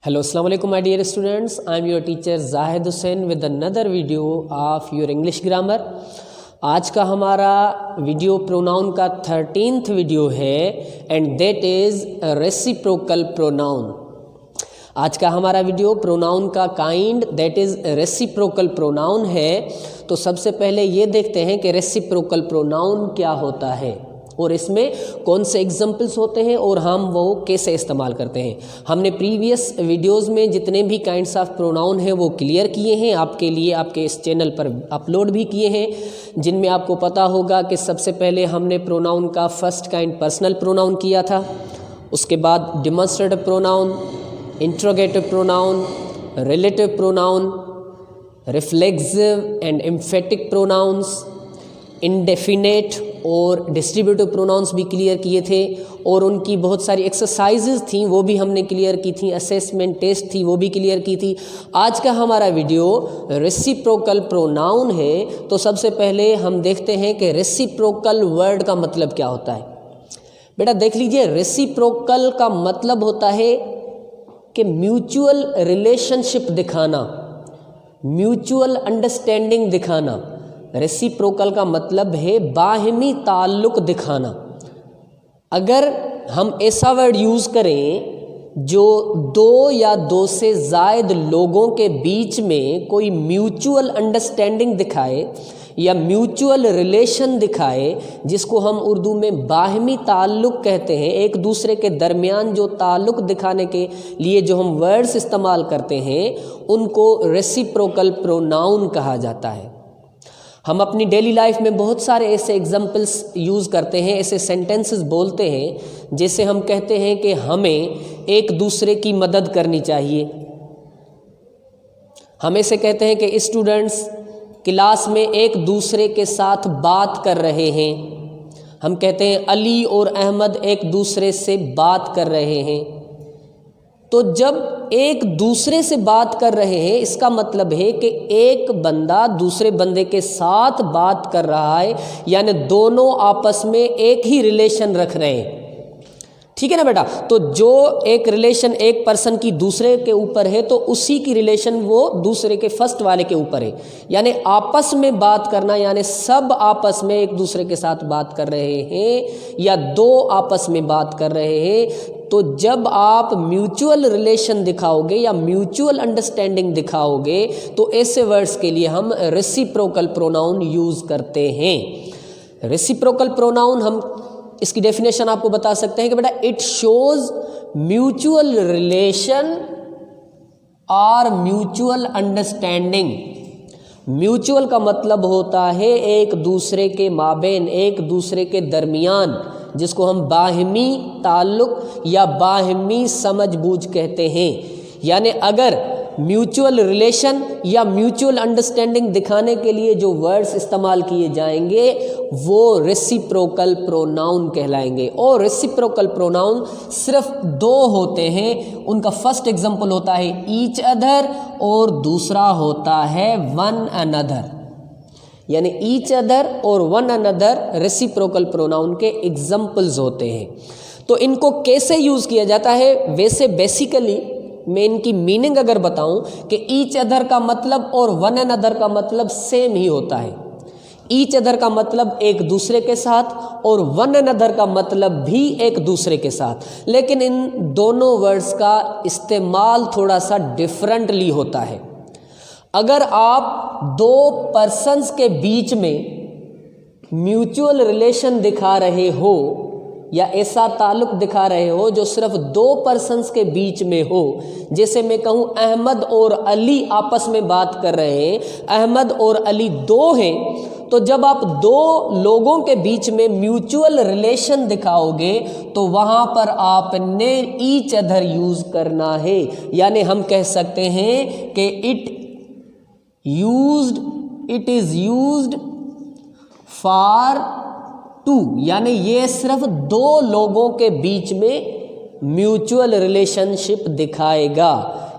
Hello, Assalamu alaikum, my dear students. I am your teacher Zahid Hussain with another video of your English grammar. आज का हमारा video pronoun का 13th video है and that is reciprocal pronoun. आज का हमारा video pronoun का kind that is reciprocal pronoun है। तो सबसे पहले ये देखते हैं कि रेसिप्रोकल प्रोनाउन क्या होता है और इसमें कौन से एग्जाम्पल्स होते हैं और हम वो कैसे इस्तेमाल करते हैं। हमने प्रीवियस वीडियोस में जितने भी काइंड्स ऑफ प्रोनाउन हैं वो क्लियर किए हैं, आपके लिए आपके इस चैनल पर अपलोड भी किए हैं, जिनमें आपको पता होगा कि सबसे पहले हमने प्रोनाउन का फर्स्ट काइंड पर्सनल प्रोनाउन किया था, उसके बाद demonstrative pronoun, interrogative pronoun, relative pronoun, reflexive and emphatic pronouns, indefinite और डिस्ट्रीब्यूटिव प्रोनाउंस भी क्लियर किए थे और उनकी बहुत सारी एक्सरसाइजेज थी वो भी हमने क्लियर की थी, असेसमेंट टेस्ट थी वो भी क्लियर की थी। आज का हमारा वीडियो रेसिप्रोकल प्रोनाउन है। तो सबसे पहले हम देखते हैं कि रेसिप्रोकल वर्ड का मतलब क्या होता है। बेटा देख लीजिए, रेसिप्रोकल का मतलब होता है कि म्यूचुअल रिलेशनशिप दिखाना, म्यूचुअल अंडरस्टैंडिंग दिखाना। रेसिप्रोकल का मतलब है बाहमी ताल्लुक़ दिखाना। अगर हम ऐसा वर्ड यूज़ करें जो दो या दो से ज़ायद लोगों के बीच में कोई म्यूचुअल अंडरस्टैंडिंग दिखाए या म्यूचुअल रिलेशन दिखाए, जिसको हम उर्दू में बाहमी ताल्लुक़ कहते हैं, एक दूसरे के दरमियान जो ताल्लुक़ दिखाने के लिए जो हम वर्ड्स इस्तेमाल करते हैं उनको रेसिप्रोकल प्रोनाउन कहा जाता है। हम अपनी डेली लाइफ में बहुत सारे ऐसे एग्जाम्पल्स यूज़ करते हैं, ऐसे सेंटेंसेस बोलते हैं जैसे हम कहते हैं कि हमें एक दूसरे की मदद करनी चाहिए। हम ऐसे कहते हैं कि स्टूडेंट्स क्लास में एक दूसरे के साथ बात कर रहे हैं। हम कहते हैं अली और अहमद एक दूसरे से बात कर रहे हैं। तो जब एक दूसरे से बात कर रहे हैं इसका मतलब है कि एक बंदा दूसरे बंदे के साथ बात कर रहा है, यानी दोनों आपस में एक ही रिलेशन रख रहे हैं। ठीक है ना बेटा। तो जो एक रिलेशन एक पर्सन की दूसरे के ऊपर है तो उसी की रिलेशन वो दूसरे के फर्स्ट वाले के ऊपर है, यानी आपस में बात करना, यानी सब आपस में एक दूसरे के साथ बात कर रहे हैं या दो आपस में बात कर रहे हैं। तो जब आप म्यूचुअल रिलेशन दिखाओगे या म्यूचुअल अंडरस्टैंडिंग दिखाओगे तो ऐसे वर्ड्स के लिए हम रेसिप्रोकल प्रोनाउन यूज़ करते हैं। रेसिप्रोकल प्रोनाउन हम इसकी डेफिनेशन आपको बता सकते हैं कि बेटा इट शोज म्यूचुअल रिलेशन और म्यूचुअल अंडरस्टैंडिंग। म्यूचुअल का मतलब होता है एक दूसरे के माबेन, एक दूसरे के दरमियान, जिसको हम बाहमी ताल्लुक़ या बाहमी समझबूझ कहते हैं। यानी अगर म्यूचुअल रिलेशन या म्यूचुअल अंडरस्टैंडिंग दिखाने के लिए जो वर्ड्स इस्तेमाल किए जाएंगे वो रेसिप्रोकल प्रोनाउन कहलाएंगे। और रेसिप्रोकल प्रोनाउन सिर्फ दो होते हैं। उनका फर्स्ट एग्जांपल होता है ईच अदर और दूसरा होता है वन अनदर। यानी ईच अदर और वन अनदर रेसिप्रोकल प्रोनाउन के एग्जाम्पल्स होते हैं। तो इनको कैसे यूज़ किया जाता है, वैसे बेसिकली मैं इनकी मीनिंग अगर बताऊं कि ईच अदर का मतलब और वन अनदर का मतलब सेम ही होता है। ईच अदर का मतलब एक दूसरे के साथ और वन अनदर का मतलब भी एक दूसरे के साथ, लेकिन इन दोनों वर्ड्स का इस्तेमाल थोड़ा सा डिफरेंटली होता है। अगर आप दो पर्सन्स के बीच में म्यूचुअल रिलेशन दिखा रहे हो या ऐसा ताल्लुक़ दिखा रहे हो जो सिर्फ दो पर्सन्स के बीच में हो, जैसे मैं कहूँ अहमद और अली आपस में बात कर रहे हैं, अहमद और अली दो हैं, तो जब आप दो लोगों के बीच में म्यूचुअल रिलेशन दिखाओगे तो वहाँ पर आपने ईच अदर यूज़ करना है। यानी हम कह सकते हैं कि it is used for two, यानी ये सिर्फ दो लोगों के बीच में म्यूचुअल रिलेशनशिप दिखाएगा।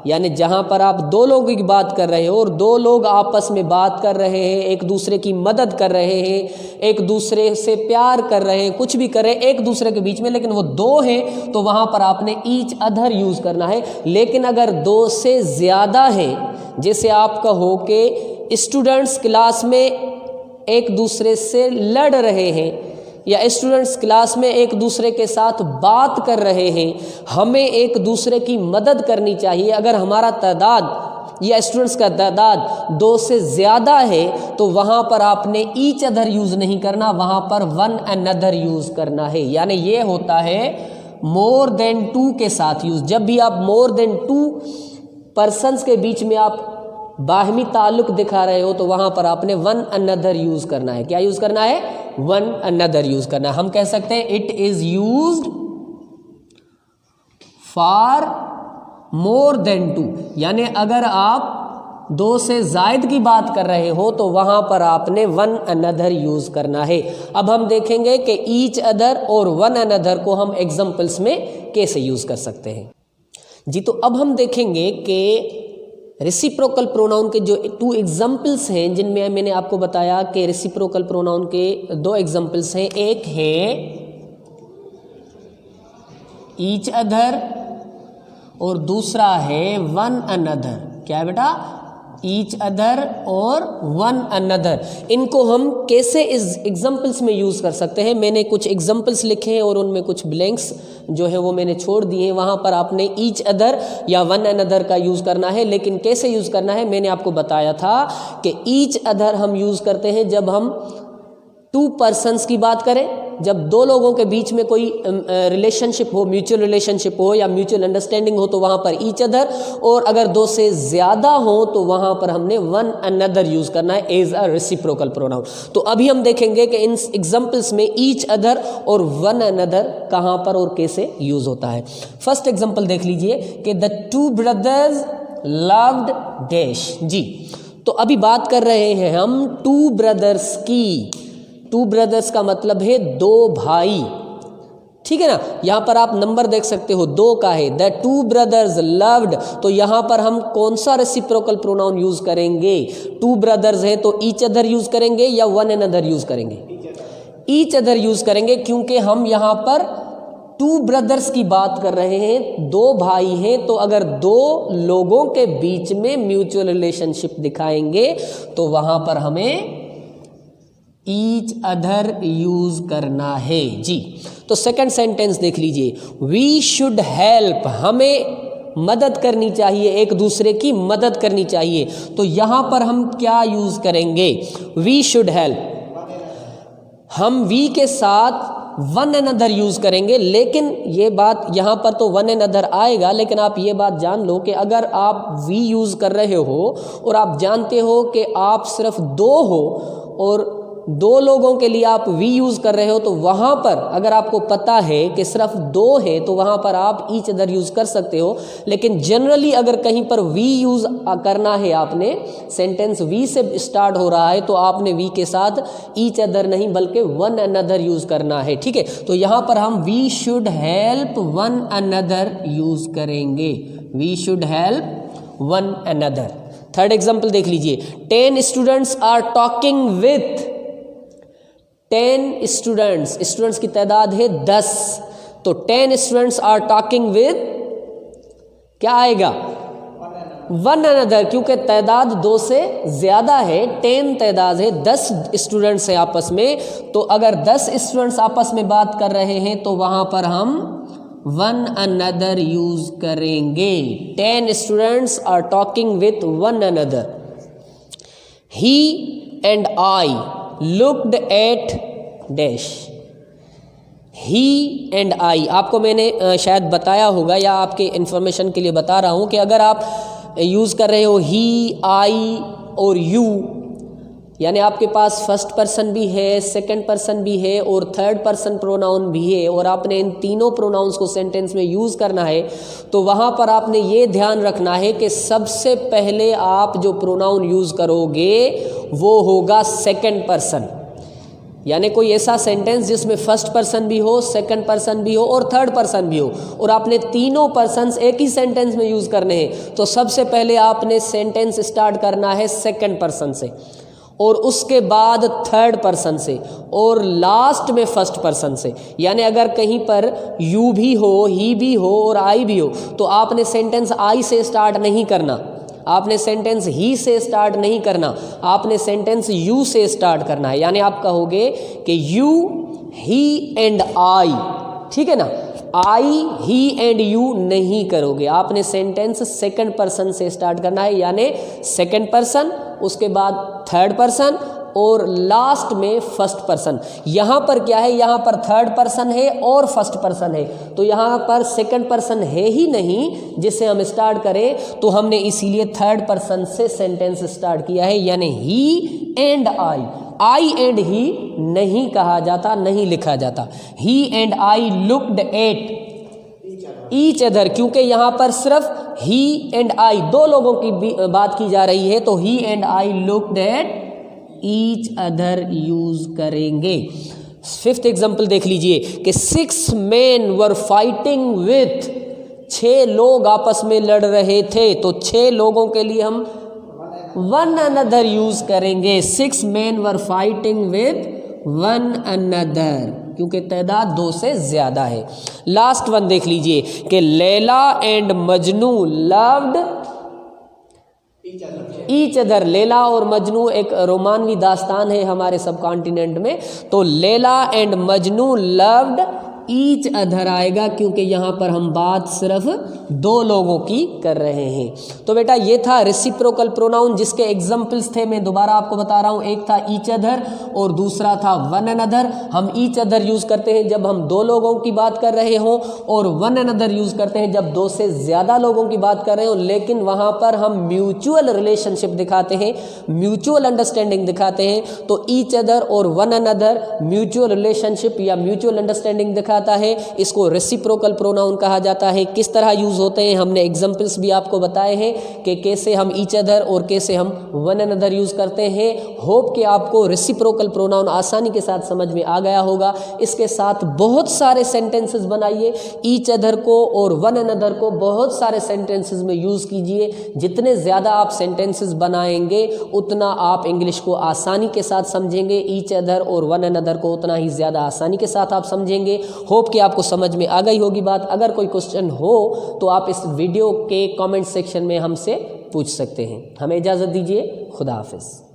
यानी जहाँ पर आप दो लोगों की बात कर रहे हो और दो लोग आपस में बात कर रहे हैं, एक दूसरे की मदद कर रहे हैं, एक दूसरे से प्यार कर रहे हैं, कुछ भी कर रहे हैं एक दूसरे के बीच में, लेकिन वो दो हैं तो वहाँ पर आपने ईच अदर यूज़ करना है। लेकिन अगर दो से ज़्यादा है, जैसे आप कहो कि स्टूडेंट्स क्लास में एक दूसरे से लड़ रहे हैं या स्टूडेंट्स क्लास में एक दूसरे के साथ बात कर रहे हैं, हमें एक दूसरे की मदद करनी चाहिए। अगर हमारा तादाद या स्टूडेंट्स का तादाद दो से ज़्यादा है तो वहाँ पर आपने ईच अदर यूज़ नहीं करना, वहाँ पर वन अनदर यूज़ करना है। यानी ये होता है मोर देन टू के साथ यूज़। जब भी आप मोर देन टू पर्सन्स के बीच में आप बाहमी ताल्लुक़ दिखा रहे हो तो वहाँ पर आपने वन अनदर यूज़ करना है। क्या यूज़ करना है? वन अनदर यूज़ करना है। हम कह सकते हैं it is used for more than two, यानी अगर आप दो से ज़ायद की बात कर रहे हो तो वहाँ पर आपने वन अनदर यूज़ करना है। अब हम देखेंगे कि ईच अदर और वन अनदर को हम एग्जाम्पल्स में कैसे यूज़ कर सकते हैं। जी, तो अब हम देखेंगे कि रेसिप्रोकल प्रोनाउन के जो टू एग्जाम्पल्स हैं, जिनमें मैंने आपको बताया कि रेसिप्रोकल प्रोनाउन के दो एग्जाम्पल्स हैं। एक है ईच अदर और दूसरा है वन अनदर। क्या है बेटा? ईच अदर और वन अनदर। इनको हम कैसे इस एग्जाम्पल्स में यूज़ कर सकते हैं? मैंने कुछ एग्जाम्पल्स लिखे हैं और उनमें कुछ ब्लैंक्स जो है वो मैंने छोड़ दिए हैं। वहाँ पर आपने ईच अदर या वन अनदर का यूज़ करना है, लेकिन कैसे यूज़ करना है मैंने आपको बताया था कि ईच अदर हम यूज़ करते हैं जब हम टू पर्सन्स की बात करें, जब दो लोगों के बीच में कोई रिलेशनशिप हो, म्यूचुअल रिलेशनशिप हो या म्यूचुअल अंडरस्टैंडिंग हो तो वहाँ पर ईच अदर, और अगर दो से ज़्यादा हो तो वहाँ पर हमने वन अनदर यूज़ करना है एज अ रेसिप्रोकल प्रोनाउन। तो अभी हम देखेंगे कि इन एग्जाम्पल्स में ईच अदर और वन अनदर कहाँ पर और कैसे यूज़ होता है। फर्स्ट एग्जाम्पल देख लीजिए कि the two brothers loved dash. जी, तो अभी बात कर रहे हैं हम टू ब्रदर्स की। टू ब्रदर्स का मतलब है दो भाई, ठीक है ना। यहाँ पर आप नंबर देख सकते हो, दो का है। द टू ब्रदर्स लव्ड, तो यहाँ पर हम कौन सा रेसिप्रोकल प्रोनाउन यूज़ करेंगे? टू ब्रदर्स है तो ईच अदर यूज़ करेंगे या वन अनदर यूज़ करेंगे? ईच अदर यूज़ करेंगे, क्योंकि हम यहाँ पर टू ब्रदर्स की बात कर रहे हैं, दो भाई हैं। तो अगर दो लोगों के बीच में म्यूचुअल रिलेशनशिप दिखाएंगे तो वहाँ पर हमें ईच अदर यूज करना है। जी, तो सेकंड सेंटेंस देख लीजिए, वी शुड हेल्प, हमें मदद करनी चाहिए, एक दूसरे की मदद करनी चाहिए। तो यहाँ पर हम क्या यूज करेंगे? वी शुड हेल्प, हम वी के साथ वन अनदर यूज करेंगे। लेकिन ये बात यहाँ पर तो वन अनदर आएगा, लेकिन आप ये बात जान लो कि अगर आप वी यूज कर रहे हो और आप जानते हो कि आप सिर्फ दो हो और दो लोगों के लिए आप वी यूज़ कर रहे हो, तो वहाँ पर अगर आपको पता है कि सिर्फ दो है तो वहाँ पर आप ईच अदर यूज़ कर सकते हो। लेकिन जनरली अगर कहीं पर वी यूज़ करना है, आपने सेंटेंस वी से स्टार्ट हो रहा है, तो आपने वी के साथ ईच अदर नहीं बल्कि वन अनदर यूज़ करना है, ठीक है। तो यहाँ पर हम we should help one another use करेंगे। We should help one another. Third example देख लीजिए, 10 students are talking with. 10 students की तादाद है 10, तो 10 स्टूडेंट्स आर टॉकिंग विद, क्या आएगा? वन अनदर, क्योंकि तादाद दो से ज़्यादा है। 10 तादाद है, 10 स्टूडेंट्स है आपस में। तो अगर 10 स्टूडेंट्स आपस में बात कर रहे हैं तो वहाँ पर हम वन अनदर यूज़ करेंगे। 10 students are talking with one another. He and I looked at dash. He and I, आपको मैंने शायद बताया होगा या आपके इन्फॉर्मेशन के लिए बता रहा हूँ कि अगर आप यूज़ कर रहे हो ही, आई और यू, यानी आपके पास फर्स्ट पर्सन भी है, सेकंड पर्सन भी है और थर्ड पर्सन प्रोनाउन भी है, और आपने इन तीनों प्रोनाउंस को सेंटेंस में यूज़ करना है, तो वहाँ पर आपने ये ध्यान रखना है कि सबसे पहले आप जो प्रोनाउन यूज़ करोगे वो होगा सेकंड पर्सन। यानी कोई ऐसा सेंटेंस जिसमें फर्स्ट पर्सन भी हो, सेकंड पर्सन भी हो और थर्ड पर्सन भी हो, और आपने तीनों पर्सन्स एक ही सेंटेंस में यूज़ करने हैं, तो सबसे पहले आपने सेंटेंस स्टार्ट करना है सेकंड पर्सन से, और उसके बाद थर्ड पर्सन से, और लास्ट में फर्स्ट पर्सन से। यानी अगर कहीं पर यू भी हो, ही भी हो और आई भी हो, तो आपने सेंटेंस आई से स्टार्ट नहीं करना, आपने सेंटेंस ही से स्टार्ट नहीं करना, आपने सेंटेंस यू से स्टार्ट करना है। यानी आप कहोगे कि यू, ही एंड आई, ठीक है ना। आई, ही एंड यू नहीं करोगे, आपने सेंटेंस सेकंड पर्सन से स्टार्ट करना है, यानी सेकंड पर्सन, उसके बाद थर्ड पर्सन और लास्ट में फर्स्ट पर्सन। यहाँ पर क्या है, यहाँ पर थर्ड पर्सन है और फर्स्ट पर्सन है, तो यहाँ पर सेकंड पर्सन है ही नहीं जिससे हम स्टार्ट करें, तो हमने इसीलिए थर्ड पर्सन से सेंटेंस स्टार्ट किया है, यानी ही and I. I and he नहीं कहा जाता, नहीं लिखा जाता। He and I looked at each other, क्योंकि यहाँ पर सिर्फ ही एंड आई दो लोगों की बात की जा रही है, तो he and I looked at each other use करेंगे। फिफ्थ एग्जाम्पल देख लीजिए कि 6 men वर फाइटिंग विथ, 6 लोग आपस में लड़ रहे थे, तो 6 लोगों के लिए हम वन अनदर यूज करेंगे। 6 men were fighting with one another, क्योंकि तादाद 2 से ज्यादा है। लास्ट वन देख लीजिए कि Laila and Majnu loved each other. Laila और मजनू एक रोमानवी दास्तान है हमारे सब कॉन्टिनेंट में, तो Laila and Majnu loved each other आएगा, क्योंकि यहाँ पर हम बात सिर्फ 2 लोगों की कर रहे हैं। तो बेटा ये था रेसिप्रोकल प्रोनाउन, जिसके एग्जाम्पल्स थे, मैं दोबारा आपको बता रहा हूँ, एक था ईच अदर और दूसरा था वन अनदर। हम ईच अदर यूज़ करते हैं जब हम 2 लोगों की बात कर रहे हों, और वन अनदर यूज़ करते हैं जब 2 से ज़्यादा लोगों की बात कर रहे हो, लेकिन वहाँ पर हम म्यूचुअल रिलेशनशिप दिखाते हैं, म्यूचुअल अंडरस्टैंडिंग दिखाते हैं। तो ईच अदर और वन अनदर म्यूचुअल रिलेशनशिप या म्यूचुअल अंडरस्टैंडिंग दिखाता है, इसको रेसिप्रोकल प्रोनाउन कहा जाता है। किस तरह यूज होते हैं हमने एग्जांपल्स भी आपको बताए हैं कि कैसे हम ईच अदर और कैसे हम वन अनदर यूज करते हैं। होप कि आपको रेसिप्रोकल प्रोनाउन आसानी के साथ समझ में आ गया होगा। इसके साथ बहुत सारे सेंटेंसेस बनाइए, ईच अदर को और वन अनदर को बहुत सारे सेंटेंसेस में यूज कीजिए। जितने ज़्यादा आप सेंटेंसेस बनाएंगे उतना आप इंग्लिश को आसानी के साथ समझेंगे, ईच अदर और वन अनदर को उतना ही ज़्यादा आसानी के साथ आप समझेंगे। होप कि आपको समझ में आ गई होगी बात। अगर कोई क्वेश्चन हो तो आप इस वीडियो के कमेंट सेक्शन में हमसे पूछ सकते हैं। हमें इजाज़त दीजिए। खुदा हाफिज़।